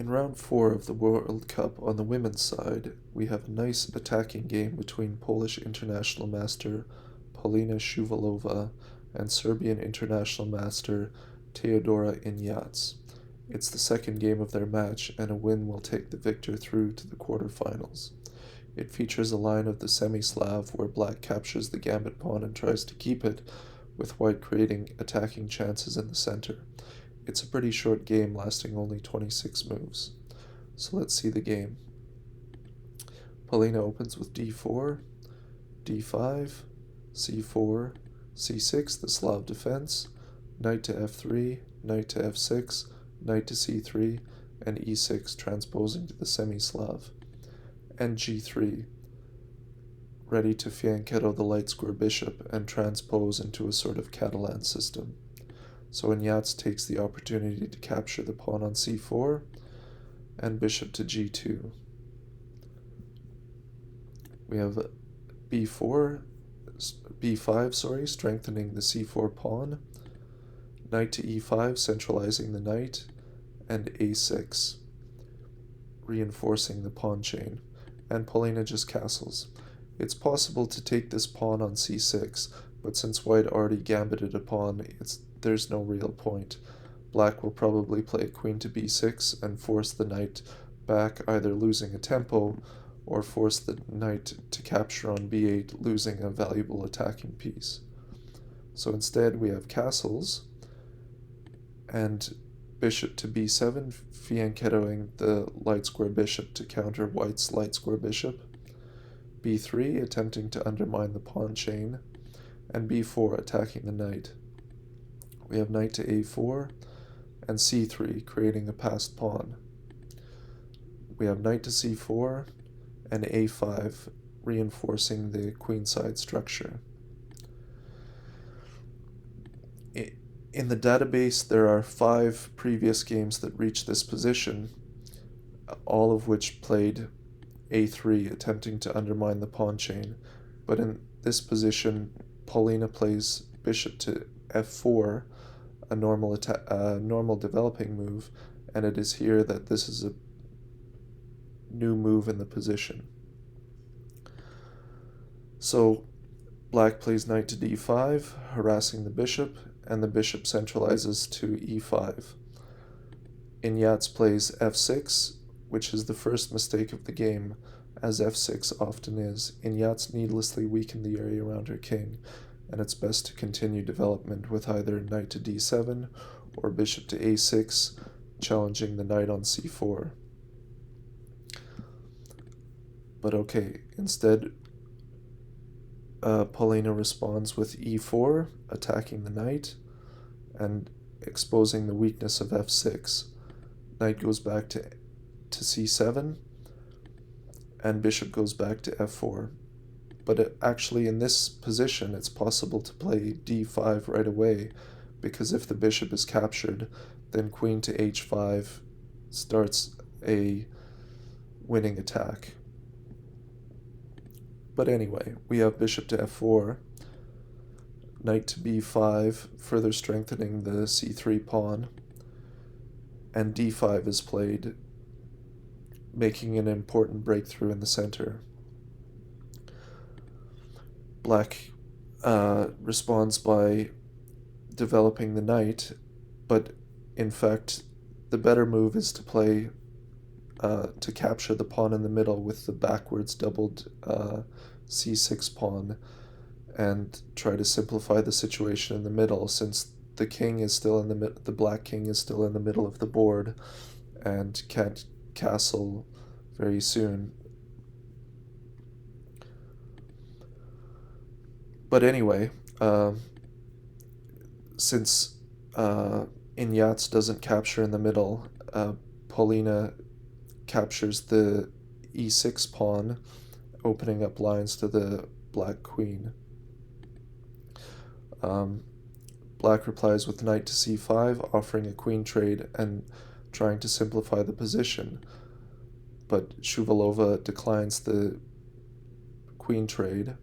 In round 4 of the World Cup on the women's side, we have a nice attacking game between Polish international master Polina Shuvalova and Serbian international master Teodora Injac. It's the second game of their match, and a win will take the victor through to the quarterfinals. It features a line of the Semi-Slav where black captures the Gambit pawn and tries to keep it, with white creating attacking chances in the center. It's a pretty short game lasting only 26 moves. So let's see the game. Polina opens with d4, d5, c4, c6, the Slav defense, knight to f3, knight to f6, knight to c3, and e6 transposing to the Semi-Slav, and g3, ready to fianchetto the light square bishop and transpose into a sort of Catalan system. So Injac takes the opportunity to capture the pawn on c4 and bishop to g2. We have b5, strengthening the c4 pawn, knight to e5, centralizing the knight, and a6, reinforcing the pawn chain, and Polina just castles. It's possible to take this pawn on c6, but since white already gambited a pawn, there's no real point. Black will probably play queen to b6 and force the knight back, either losing a tempo or force the knight to capture on b8, losing a valuable attacking piece. So instead we have castles and bishop to b7, fianchettoing the light square bishop to counter white's light square bishop, b3 attempting to undermine the pawn chain, and b4 attacking the knight. We have knight to a4 and c3, creating a passed pawn. We have knight to c4 and a5, reinforcing the queenside structure. In the database, there are 5 previous games that reached this position, all of which played a3, attempting to undermine the pawn chain. But in this position, Polina plays bishop to f4, a normal developing move, and it is here that this is a new move in the position. So black plays knight to d5, harassing the bishop, and the bishop centralizes to e5. Injac plays f6, which is the first mistake of the game, as f6 often is. Injac needlessly weakened the area around her king, and it's best to continue development with either knight to d7 or bishop to a6, challenging the knight on c4. But okay, instead, Polina responds with e4, attacking the knight and exposing the weakness of f6. Knight goes back to c7, and bishop goes back to f4. But actually in this position, it's possible to play d5 right away, because if the bishop is captured, then queen to h5 starts a winning attack. But anyway, we have bishop to f4, knight to b5, further strengthening the c3 pawn, and d5 is played, making an important breakthrough in the center. Black responds by developing the knight, but in fact the better move is to play to capture the pawn in the middle with the backwards doubled c6 pawn and try to simplify the situation in the middle, since the king is still in the black king is still in the middle of the board and can't castle very soon. But anyway, since Injac doesn't capture in the middle, Polina captures the e6 pawn, opening up lines to the black queen. Black replies with knight to c5, offering a queen trade and trying to simplify the position, but Shuvalova declines the queen trade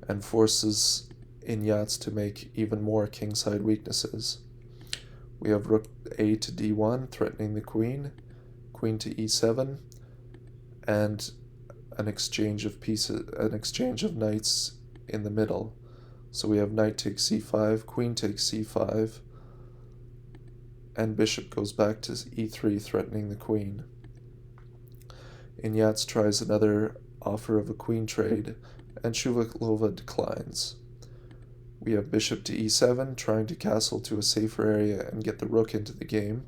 and forces Injac to make even more kingside weaknesses. We have rook a to d1, threatening the queen, queen to e7, and an exchange of knights in the middle. So we have knight takes c5, queen takes c5, and bishop goes back to e3, threatening the queen. Injac tries another offer of a queen trade, and Shuvalova declines. We have bishop to e7, trying to castle to a safer area and get the rook into the game.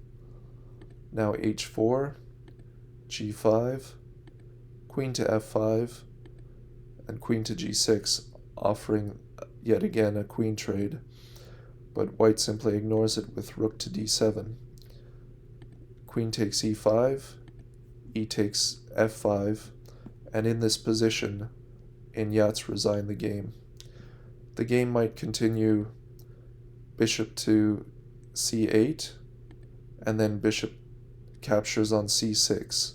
Now h4, g5, queen to f5, and queen to g6, offering yet again a queen trade, but white simply ignores it with rook to d7. Queen takes e5, e takes f5, and in this position, Injac resigned the game. The game might continue bishop to c8, and then bishop captures on c6.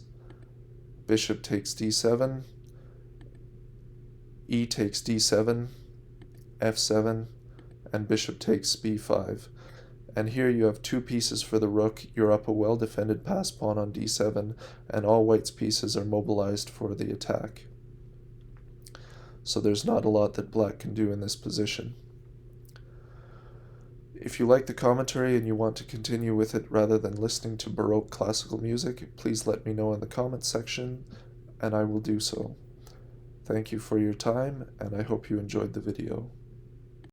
Bishop takes d7, e takes d7, f7, and bishop takes b5. And here you have two pieces for the rook. You're up a well-defended pass pawn on d7, and all white's pieces are mobilized for the attack. So there's not a lot that black can do in this position. If you like the commentary and you want to continue with it rather than listening to Baroque classical music, please let me know in the comments section, and I will do so. Thank you for your time, and I hope you enjoyed the video.